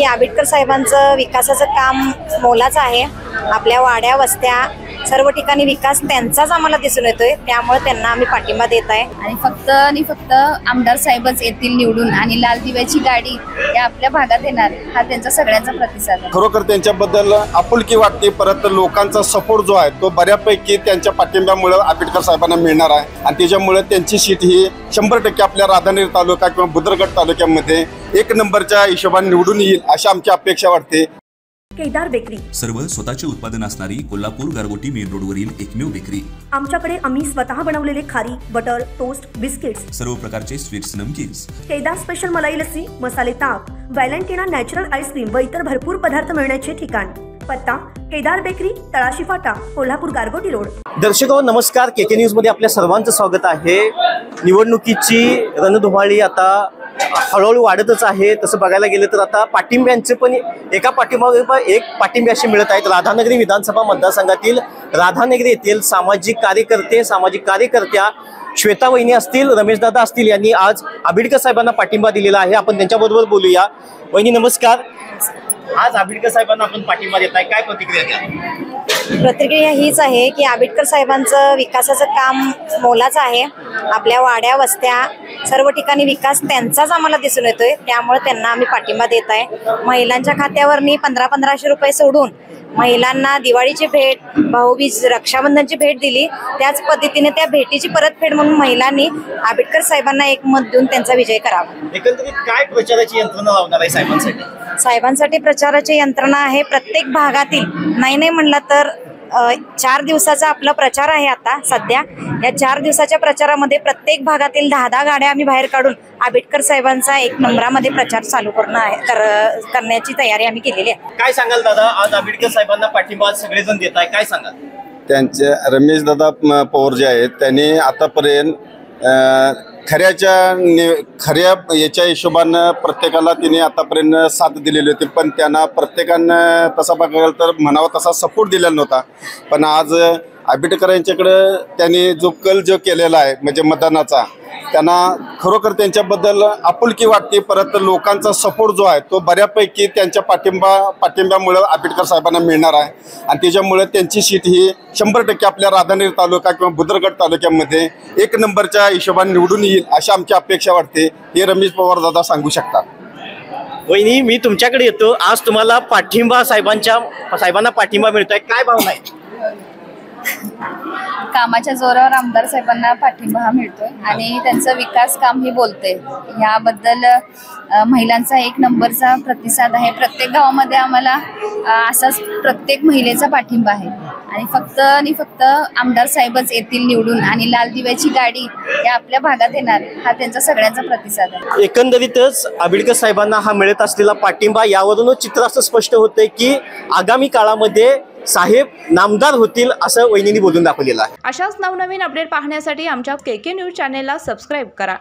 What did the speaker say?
की आंबेडकर साहेबांचं विकासाचं काम मोलाचं आहे। आपल्या वाड्या वस्त्या सर्व ठिकाणी विकास त्यांचाच आम्हाला दिसून येतोय, त्यामुळे त्यांना आम्ही पाठिंबा देत आहे। आणि फक्त आमदार साहेबच येतील निवडून आणि लाल दिव्याची गाडी या आपल्या भागात येणार हा त्यांचा सगळ्यांचा प्रतिसाद आहे। खरोखर त्यांच्याबद्दल आपुलकी वाटते, परत लोकांचा सपोर्ट जो आहे तो बऱ्यापैकी त्यांच्या पाठिंब्यामुळे आंबेडकर साहेबांना मिळणार आहे आणि त्याच्यामुळे त्यांची सीट ही 100% आपल्या राधानगरी तालुका किंवा बुद्रगड तालुक्यामध्ये 1 नंबरच्या हिशोबाने निवडून येईल अशी आमची अपेक्षा वाटते। केदार बेकरी सर्व स्वतःचे उत्पादन असणारी कोल्हापूर गारगोटी मेन रोडवरील एकमेव बेकरी। आमच्याकडे आम्ही स्वतः बनवलेले खारी, बटर, टोस्ट, बिस्किट्स, सर्व प्रकारचे स्वीट्स, नमकीन्स, केदार स्पेशल मलाई लस्सी, मसाले ताक, व्हॅलेंटिना नॅचरल आईस्क्रीम व इतर भरपूर पदार्थ मिळण्याचे ठिकाण। पत्ता केदार बेकरी, तळाशी फाटा, कोल्हापूर गारगोटी रोड। दर्शको नमस्कार, केके न्यूज मध्ये आपल्या सर्वांचं स्वागत आहे। निवडणुकीची रणधुमाळी आता हळूहळू वाढतच आहे। तसं बघायला गेलं तर आता पाठिंब्यांचे पण एका पाठिंब्यावर एक पाठिंबे असे मिळत आहेत। राधानगरी विधानसभा मतदारसंघातील राधानगरी येथील सामाजिक कार्यकर्त्या श्वेता वहिनी असतील, रमेश दादा असतील, यांनी आज आंबेडकर साहेबांना पाठिंबा दिलेला आहे। आपण त्यांच्याबरोबर बोलूया। वहिनी नमस्कार, आज आंबेडकर साहेबांना आपण पाठिंबा देताय, काय प्रतिक्रिया द्या? प्रतिक्रिया हीच आहे की आंबेडकर साहेबांचं विकासाचं काम मोलाचं आहे। आपल्या वाड्या वस्त्या सर्व ठिकाणी विकास त्यांचाच आम्हाला दिसून येतोय, त्यामुळे त्यांना आम्ही पाठिंबा देत आहे। महिलांच्या खात्यावरनी 1500 रुपये सोडून महिलांना दिवाळीची भेट, भाऊबीज, रक्षाबंधनची भेट दिली। त्याच पद्धतीने त्या भेटीची परतफेड म्हणून महिलांनी आंबेडकर साहेबांना एक मत देऊन त्यांचा विजय करावा। एकंदरीत काय प्रचाराची यंत्रणा लावणार आहे साहेबांसाठी प्रचाराची यंत्रणा आहे प्रत्येक भागातील। नाही म्हणलं तर 4 दिवसाचा आपला प्रचार आहे आता सध्या। या 4 दिवसाच्या प्रचारामध्ये प्रत्येक भागातील 10 गाड्या आम्ही बाहेर काढून आंबेडकर साहेबांचा 1 नंबरामध्ये प्रचार चालू करण्याची तयारी आम्ही केलेली आहे। काय सांगाल दादा, आज आंबेडकर साहेबांना पाठिंबा सगळेजण देत आहे, काय सांगाल? त्यांचे रमेश दादा पवार जे आहेत त्यांनी आतापर्यंत खऱ्या याच्या हिशोबानं प्रत्येकाला तिने आतापर्यंत साथ दिलेली होती, पण त्यांना प्रत्येकानं तसा बघायला तर म्हणावा तसा सपोर्ट दिलेला नव्हता। पण आज आंबेडकर यांच्याकडं त्यांनी जो कल केलेला आहे म्हणजे मतदानाचा, त्यांना खरोखर त्यांच्याबद्दल आपुलकी वाटते, परत लोकांचा सपोर्ट जो आहे तो बऱ्यापैकी त्यांच्या पाठिंब्यामुळे आंबेडकर साहेबांना मिळणार आहे आणि त्याच्यामुळे त्यांची सीट ही 100% आपल्या राधानगरी तालुका किंवा बुद्रगड तालुक्यामध्ये 1 नंबरच्या हिशोबाने निवडून येईल अशी आमची अपेक्षा वाटते। हे रमेश पवार दादा सांगू शकतात। वहिनी मी तुमच्याकडे येतो, आज तुम्हाला पाठिंबा साहेबांना पाठिंबा मिळतोय, काय भावना आहे? कामाच्या जोरावर आमदार साहेबांना पाठिंबा हा मिळतोय आणि त्यांचं विकास काम हे बोलते। याबद्दल महिलांचा 1 नंबरचा प्रतिसाद आहे। प्रत्येक गावामध्ये आम्हाला असाच प्रत्येक महिलेचा पाठिंबा आहे आणि फक्त आमदार साहेबच येतील निवडून आणि लाल दिव्याची गाडी या आपल्या भागात येणार हा त्यांचा सगळ्यांचा प्रतिसाद आहे। एकंदरीतच आंबेडकर साहेबांना हा मिळत असलेला पाठिंबा यावरूनच चित्र असं स्पष्ट होतंय की आगामी काळामध्ये साहेब नामदार होतील असं वहिनींनी बोलून दाखवलेलं आहे। अशाच नवनवीन अपडेट पाहण्यासाठी आमच्या केके न्यूज चॅनेलला सबस्क्राईब करा।